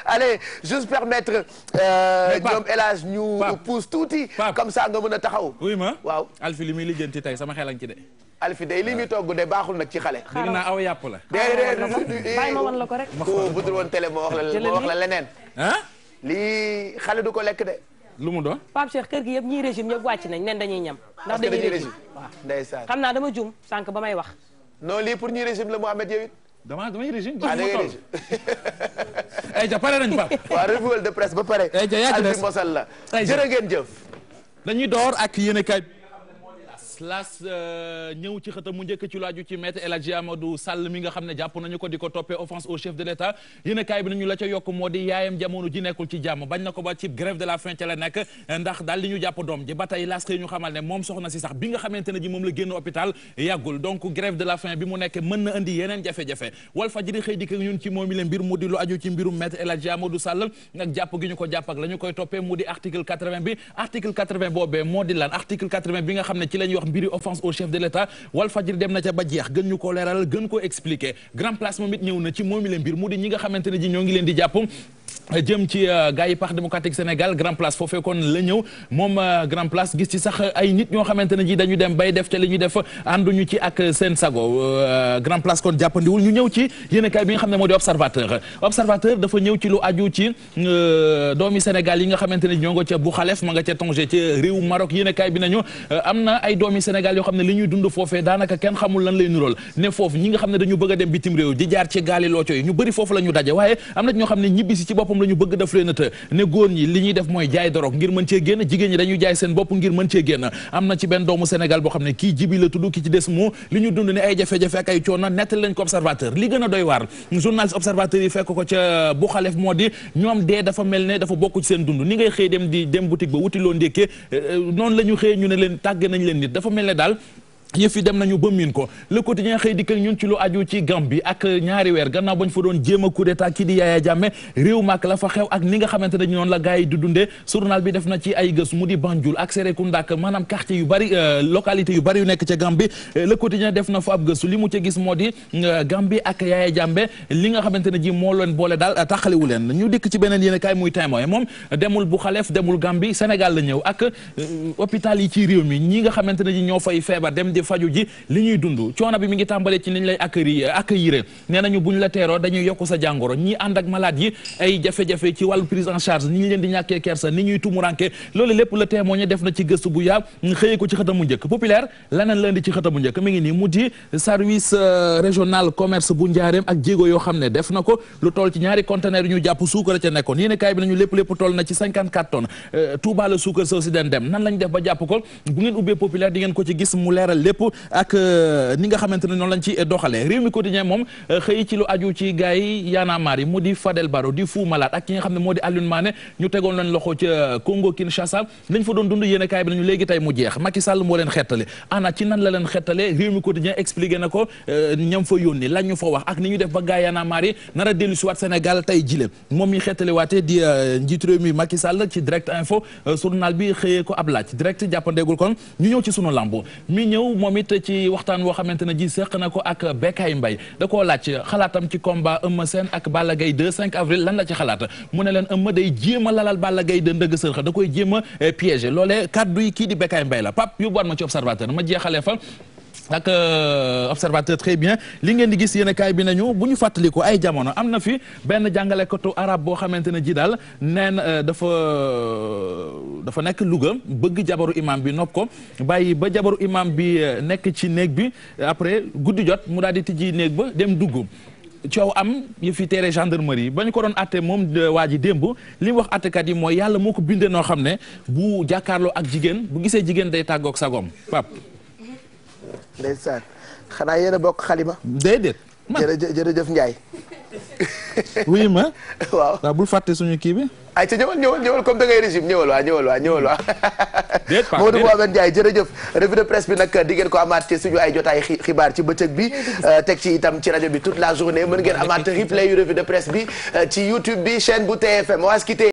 allez juste permettre ñoom El Hadj ñu pousse tuuti comme ça nga mën a taxaw. oui ma waaw Alfi li muy lijjanti tey sama xelan ci de. Alfi day li muy togg de baaxul nag ci xale. dégg naa aw yàpp la. bàyyi ma wan la ko rek. bu dul woon télé moo wax la leneen. ah. lii xale du ko lekk de. lu mu doon. Pape Cheikh kër gi yëpp ñii régime yëpp wàcc nañ nen dañuy ñam. ndax dañuy régime waaw. ndeysaan xam naa dama juum sànq ba may wax. non lii pour ñuy régime la Mohamed yow it. damay régime. ah da ngay régime. ay ja pare nañ Pape. waaw revue de presse ba pare. ay ja yaa ci des Alfi mosal la. ay ja jërë ngeen jëf. dañuy door ak yéenekaay L'As ñëw ci xëtam mu njëkk ci lu aju ci maître El Hadji Amadou Sall mi nga xam ne jàpp nañu ko di ko toppee offense au chef de l'État yéenekaay bi nañu la ca yokk moo di yaayam jamono ji nekkul ci jàmm bañ na ko ba ci grève de la faim ca la nekk ndax daal li ñu jàpp doom ji ba tey L'As xëy ñu xamal ne moom soxna si sax bi nga xamante ne ji moom la génn hôpital yàggul donc grève de la faim bi mu nekk mën na indi yeneen jafe-jafe Walfadjri xëy dikk ñun ci moomi le mbir mu di lu aju ci mbirum maître El Hadji Amadou Sall ak jàpp gi ñu ko jàpp ak la ñu koy toppee mu di article 80 bi article 80 boobee moo di lan article 80 bi nga xam ne ci la ñuy wax mbiri offense au chef de l'État Walfadjri dem na ca ba jeex gën ñu ko leeral gën ko expliquer Grand Place moom it ñëw na ci moomi le mbir mu di ñi nga xamante ne ji ñoo ngi leen di jàpp jëm ci gars yi Parti démocratique Sénégal Grand Place foofee kon la ñëw moom Grand Place gis ci sax ay nit ñoo xamante ne ji dañu dem bay def ca li ñuy def ànduñu ci ak seen sago Grand Place kon jàppandiwul ñu ñëw ci yéenekaay bi nga xam ne moo di Observateur dafa ñëw ci lu aju ci doomi Sénégal yi nga xamante ne ñoo nga ca Bouxalef ma nga ca Tanger ca réew Maroc yéenekaay bi nañu am na ay doomi Sénégal yoo xam ne li ñuy dund foofee daanaka kenn xamul lan lay nurool ne foofu ñi nga xam ne dañu bëgg a dem bitim réew di jaar ci gaali looco yi ñu bëri foofu la ñu daje waaye am na ñoo xam ne ñibbisi ci boppam la ñu bëgg def leen a të ne góor ñi li ñuy def mooy jaay dorog ngir mën cee génn jigéen ñi dañuy jaay seen bopp ngir mën cee génn am na ci benn doomu Sénégal boo xam ne kii jibi la tudd ki ci des moo li ñu dund ne ay jafe-jafe ak ay coono nettali lañ ko Observateur li gën a doy waar journaliste Observateur yi fekk ko ca bu xalef moo di ñoom dee dafa mel ne dafa bokk ci seen dund ni ngay xëy dem boutique ba wuti loo ndékkee noonu la ñu xëy ñu ne leen tàgg nañ leen nit dafa mel ne daal yëf yi dem nañu ba miin ko le quotidien xëy dikk ñun ci lu aju ci Gambie ak ñaari weer gannaaw bañ fa doon jéem a coup d'état kii di Yaya Jammeh réew maak la fa xew ak ni nga xamante ne noonu la gars yi di dundee journal bi def na ci ay gës mu di Banjul ak Serekunda ak maanaam quartier yu bari localité yu bari yu nekk ca Gambie le quotidien def na fa ab gëstu li mu ca gis moo di Gambie ak Yaya Jammeh li nga xamante ne ji moo leen boole daal taxaliwu leen ñu dikk ci beneen yéen kaay muy Témoin moom demul bu xalef demul Gambie Sénégal la ñëw ak hôpital yi ci réew mi ñi nga xamante ne ji ñoo fay feebar dem faju ji li ñuy dund coono bi mi ngi tàmbalee ci niñ lay accueillir nee nañu buñ la teeroo dañuy yokk sa jàngoro ñi ànd ak malade yi ay jafe-jafe ci wàllu prise en charge ni ñu leen di ñàkkee kersa ni ñuy tumuranke loolu lépp la témoigné def na ci gëstu bu yaab xëyee ko ci xëtamu njëkk populaire leneen leen di ci xëtamu njëkk mi ngi nii mu di service régional commerce bu njaareem ak jéego yoo xam ne def na ko lu toll ci ñaari conteneur yu ñu jàpp suukar ca nekkoon yéen kaay bi nañu lépp toll na ci 54 tonnes Touba la suukar soo si den dem nan lañ def ba jàpp ko bu ngeen ubbee populaire di ngeen ko ci gis mu leeral lépp ak ni nga xamante ne noonu lañ ci doxalee réew mi quotidien moom xëy ci lu aju ci gars yi Y'en a marre yi mu di Fadel Barro di Fou Malade ak ki nga xam ne moo di Alioune Mané ñu tegoon leen loxo ca Congo Kinshasa lañ fa doon dund yéen a kaay bi nañu léegi tey mu jeex Macky Sall moo leen xettale ana ci nan la leen xettale réew mi quotidien expliqué na ko ñam fa yónni lañ ñu fa wax ak ni ñu def ba gars Y'en a marre yi nar a dellu si waat Sénégal tey jile moom mi xettale waate di njiit réew mi Macky Sall ci direct info journal bi xëyee ko ab laaj direct jàppandeegul kon ñu ñëw ci sunu lambo mi ñëw moom it ci waxtaan woo xamante ne ji seq na ko ak Bécaye Mbaye da koo laaj xalaatam ci combat Eumeu Sène ak Balla Gaye 2 5 avril lan la ci xalaat mu ne leen Eumeu day jéem a lalal Balla Gaye 2 ndëgg sërxa da koy jéem a piéger loolee kaddu yi kii di Bécaye Mbaye la Pape yóbbuwaat ma ci Observateur ma jeexalee fa ak Observateur très bien li ngeen di gis yéen kaay bi nañu bu ñu fàttali ko ay jamono am na fi benn jàngalekatu arabe boo xamante ne ji daal neen dafa nekk Louga bëgg jabaru imam bi nopp ko bàyyi ba jabaru imam bi nekk ci néeg bi après guddi jot mu daal di tijji néeg ba dem dugg coow am yu fi teere gendarmerie ba ñu ko doon atte moom waa ji démb li mu wax attekat yi mooy yàlla moo ko bindee noo xam ne bu jàkkaarloo ak jigéen bu gisee jigéen day tàggoog sagom Pape ndeysaan xanaa yéen a bokk xalima déedéet jërëjëf Ndiaye oui ma waaw bul fàtte suñu kii bi ay ca ñëwal comme da ngay régime ñëwal waa déet Maodo Mohamed Ndiaye jërëjëf revue de presse bi nag di ngeen ko amaat ci suñu ay jotaay xibaar ci bëccëg bi teg ci itam ci rajo bi toute la journée mën ngeen amaat replay yu revue de presse bi ci YouTube bi chaîne bu TFM